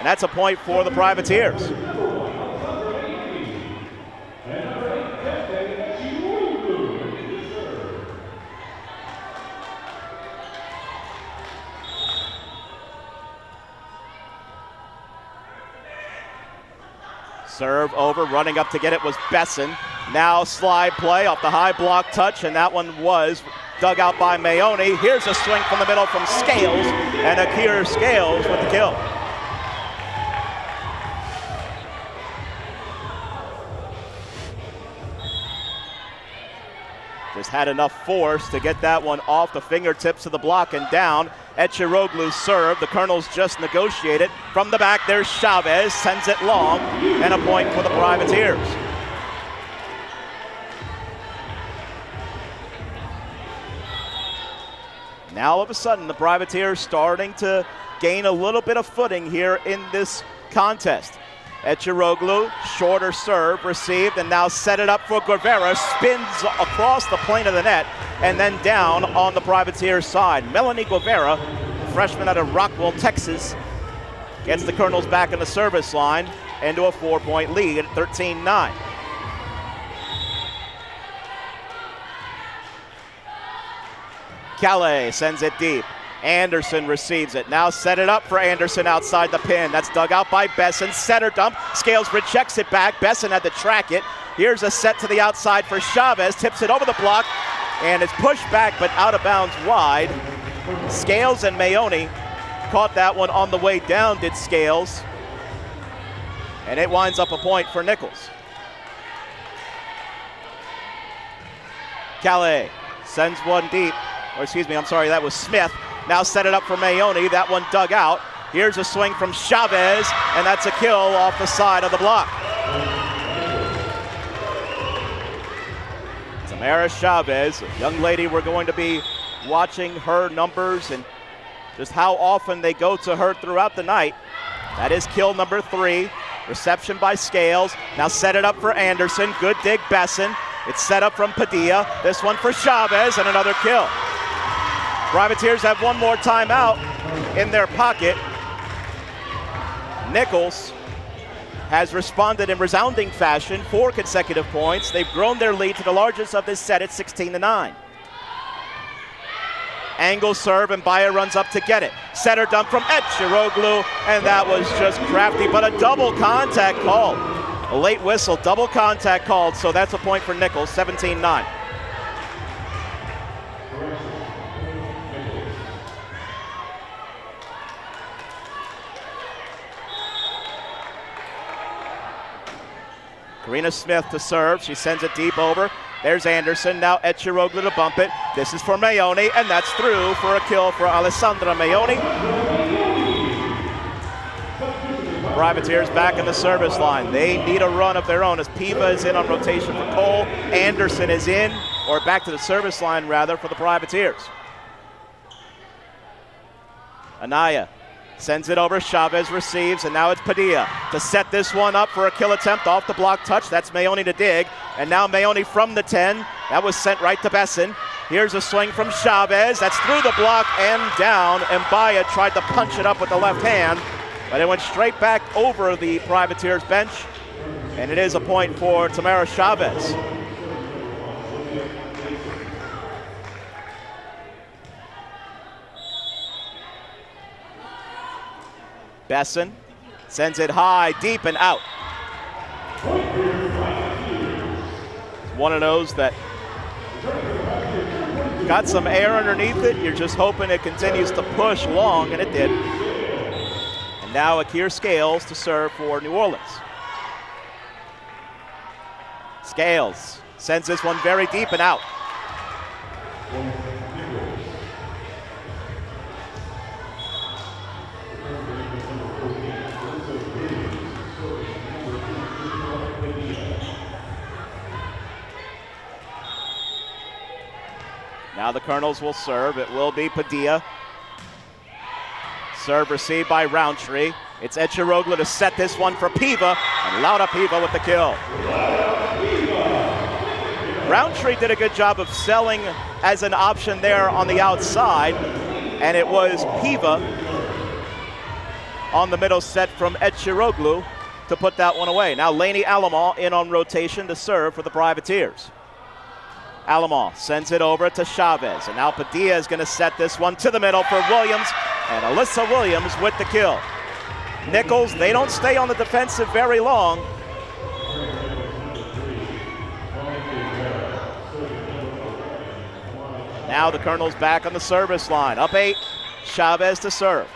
and that's a point for the Privateers. Serve over, running up to get it was Besson. Now slide play off the high block touch, and that one was dug out by Mayoni. Here's a swing from the middle from Scales, and Akir Scales with the kill. Just had enough force to get that one off the fingertips of the block and down. Eciroglu serve. The Colonels just negotiate it. From the back, there's Chavez, sends it long, and a point for the Privateers. Now all of a sudden, the Privateers starting to gain a little bit of footing here in this contest. Eciroglu, shorter serve, received, and now set it up for Guevara, spins across the plane of the net, and then down on the Privateers side. Melanie Guevara, freshman out of Rockwell, Texas, gets the Colonels back in the service line into a 4-point lead at 13-9. Calais sends it deep. Anderson receives it. Now set it up for Anderson outside the pin. That's dug out by Besson. Setter dump. Scales rejects it back. Besson had to track it. Here's a set to the outside for Chavez. Tips it over the block, and it's pushed back but out of bounds wide. Scales and Mayoni caught that one on the way down, did Scales. And it winds up a point for Nicholls. Calais sends one deep. Or excuse me, I'm sorry, that was Smith. Now set it up for Mayoni. That one dug out. Here's a swing from Chavez, and that's a kill off the side of the block. Tamara Chavez, a young lady, we're going to be watching her numbers and just how often they go to her throughout the night. That is kill number 3. Reception by Scales. Now set it up for Anderson. Good dig, Besson. It's set up from Padilla. This one for Chavez, and another kill. Privateers have one more timeout in their pocket. Nicholls has responded in resounding fashion, 4 consecutive points. They've grown their lead to the largest of this set at 16-9. Angle serve, and Bayer runs up to get it. Setter dump from Eciroglu, and that was just crafty, but a double contact call. A late whistle, double contact called, so that's a point for Nicholls, 17-9. Karina Smith to serve. She sends it deep over. There's Anderson. Now Eciroglu to bump it. This is for Mayoni, and that's through for a kill for Alessandra Mayoni. Privateers back in the service line. They need a run of their own as Piva is in on rotation for Cole. Anderson is in, or back to the service line rather, for the Privateers. Anaya sends it over. Chavez receives, and now it's Padilla to set this one up for a kill attempt off the block touch. That's Mayoni to dig, and now Mayoni from the 10. That was sent right to Besson. Here's a swing from Chavez. That's through the block and down. Mbaya tried to punch it up with the left hand, but it went straight back over the Privateers bench, and it is a point for Tamara Chavez. Besson sends it high, deep, and out. It's one of those that got some air underneath it. You're just hoping it continues to push long, and it did. And now Akir Scales to serve for New Orleans. Scales sends this one very deep and out. Now the Colonels will serve. It will be Padilla. Serve received by Roundtree. It's Eciroglu to set this one for Piva, and Laura Piva with the kill. Roundtree did a good job of selling as an option there on the outside, and it was Piva on the middle set from Eciroglu to put that one away. Now Laney Alamo in on rotation to serve for the Privateers. Alamo sends it over to Chavez, and now Padilla is going to set this one to the middle for Williams, and Alyssa Williams with the kill. Nicholls, they don't stay on the defensive very long. Now the Colonels back on the service line. Up 8, Chavez to serve.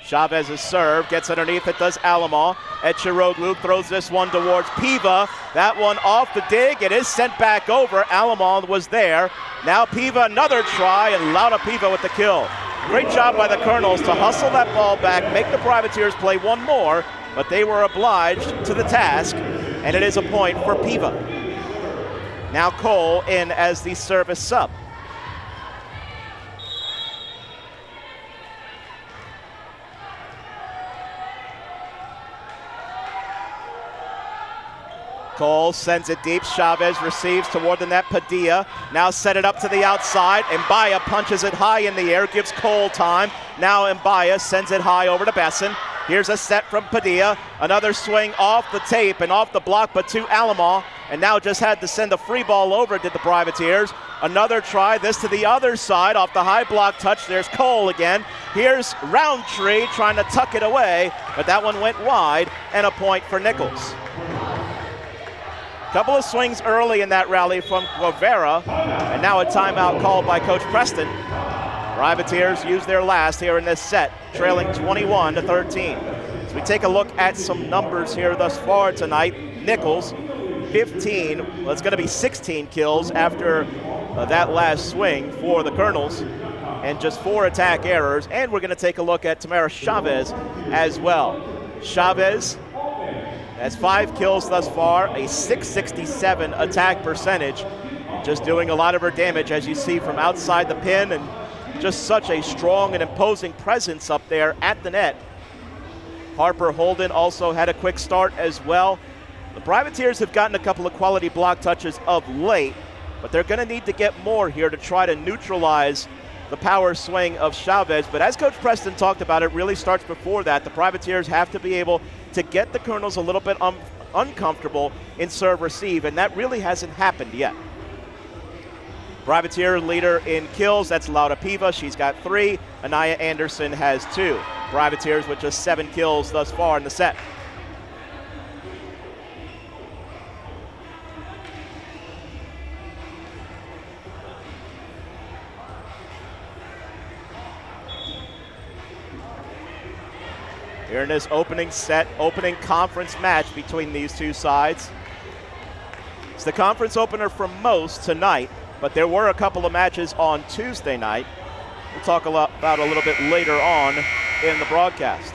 Chavez's serve gets underneath, it does Alamo. Eciroglu throws this one towards Piva. That one off the dig, it is sent back over. Alamo was there. Now Piva another try, and Laura Piva with the kill. Great job by the Colonels to hustle that ball back, make the Privateers play one more, but they were obliged to the task, and it is a point for Piva. Now Cole in as the service sub. Cole sends it deep. Chavez receives toward the net. Padilla now set it up to the outside. Mbaya punches it high in the air, gives Cole time. Now Mbaya sends it high over to Besson. Here's a set from Padilla. Another swing off the tape and off the block, but to Alamo. And now just had to send the free ball over, did the Privateers. Another try, this to the other side off the high block touch. There's Cole again. Here's Roundtree trying to tuck it away, but that one went wide, and a point for Nicholls. Couple of swings early in that rally from Guevara, and now a timeout called by Coach Preston. Privateers use their last here in this set, trailing 21-13. As we take a look at some numbers here thus far tonight, Nicholls, 15, well, it's going to be 16 kills after that last swing for the Colonels, and just 4 attack errors. And we're going to take a look at Tamara Chavez as well. Chavez has 5 kills thus far, a .667 attack percentage. Just doing a lot of her damage, as you see from outside the pin, and just such a strong and imposing presence up there at the net. Harper Holden also had a quick start as well. The Privateers have gotten a couple of quality block touches of late, but they're going to need to get more here to try to neutralize the power swing of Chavez. But as Coach Preston talked about, it really starts before that. The Privateers have to be able to get the Colonels a little bit uncomfortable in serve-receive, and that really hasn't happened yet. Privateer leader in kills, that's Laura Piva. She's got 3. Anaya Anderson has 2. Privateers with just 7 kills thus far in the set. Here in this opening set, opening conference match between these two sides. It's the conference opener for most tonight, but there were a couple of matches on Tuesday night. We'll talk about a little bit later on in the broadcast.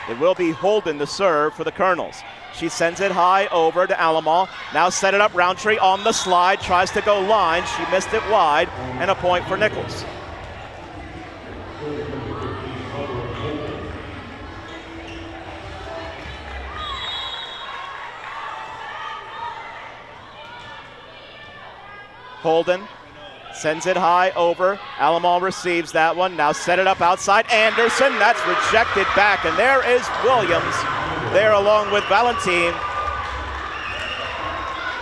It will be Holden to serve for the Colonels. She sends it high over to Alamo. Now set it up, Roundtree on the slide, tries to go line. She missed it wide, and a point for Nicholls. Holden sends it high over. Alamo receives that one. Now set it up outside. Anderson, that's rejected back, and there is Williams there along with Valentine.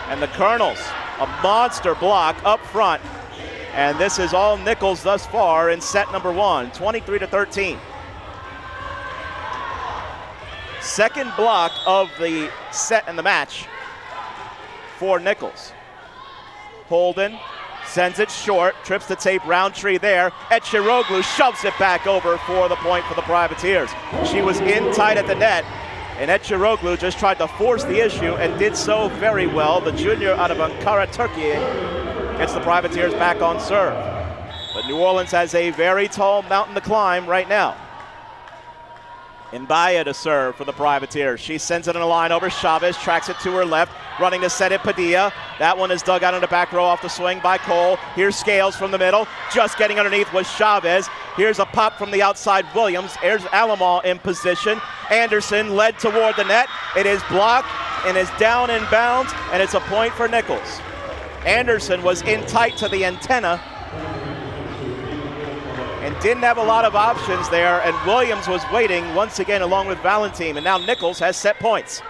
And the Colonels, a monster block up front. And this is all Nicholls thus far in set number 1, 23-13. Second block of the set and the match for Nicholls. Holden sends it short, trips the tape, Roundtree there. Eciroglu shoves it back over for the point for the Privateers. She was in tight at the net, and Eciroglu just tried to force the issue and did so very well. The junior out of Ankara, Turkey, gets the Privateers back on serve. But New Orleans has a very tall mountain to climb right now. Mbaya to serve for the Privateers. She sends it in a line over. Chavez tracks it to her left, running to set it Padilla. That one is dug out in the back row off the swing by Cole. Here's Scales from the middle. Just getting underneath was Chavez. Here's a pop from the outside, Williams. Here's Alamo in position. Anderson led toward the net. It is blocked, and is down in bounds, and it's a point for Nicholls. Anderson was in tight to the antenna and didn't have a lot of options there, and Williams was waiting once again along with Valentine, and now Nicholls has set points.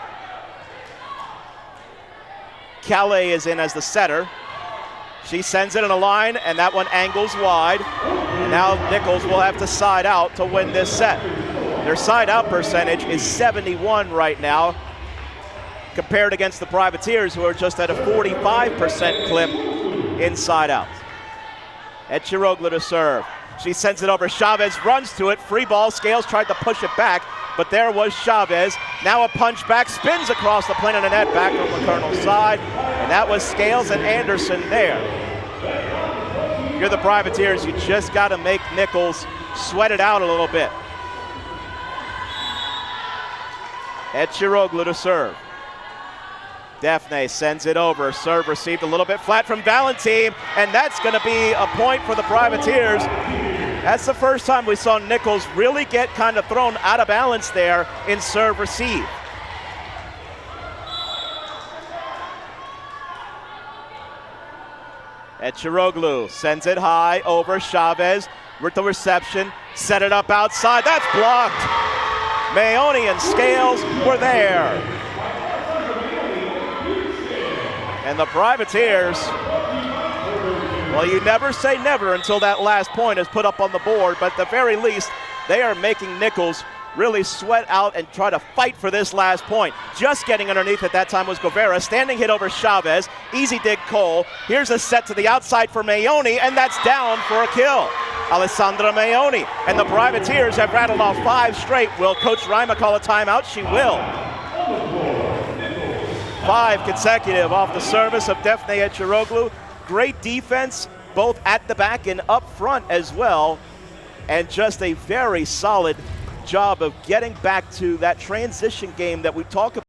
Calais is in as the setter. She sends it in a line, and that one angles wide. And now Nicholls will have to side out to win this set. Their side out percentage is 71 right now, compared against the Privateers, who are just at a 45% clip inside out. Eciroglu to serve. She sends it over. Chavez runs to it. Free ball. Scales tried to push it back, but there was Chavez. Now a punch back, spins across the plane of the net, back from the Colonel's side. And that was Scales and Anderson there. If you're the Privateers, you just got to make Nicholls sweat it out a little bit. Eciroglu to serve. Defne sends it over. Serve received a little bit flat from Valentine, and that's going to be a point for the Privateers. That's the first time we saw Nicholls really get kind of thrown out of balance there in serve receive. Eciroglu sends it high over Chavez with the reception, set it up outside. That's blocked. Maoni and Scales were there. And the Privateers, well, you never say never until that last point is put up on the board, but at the very least, they are making Nicholls really sweat out and try to fight for this last point. Just getting underneath at that time was Guevara. Standing hit over Chavez. Easy dig Cole. Here's a set to the outside for Maoni, and that's down for a kill. Alessandra Maoni. And the Privateers have rattled off 5 straight. Will Coach Rima call a timeout? She will. 5 consecutive off the service of Defne Eciroglu. Great defense, both at the back and up front as well. And just a very solid job of getting back to that transition game that we talk about.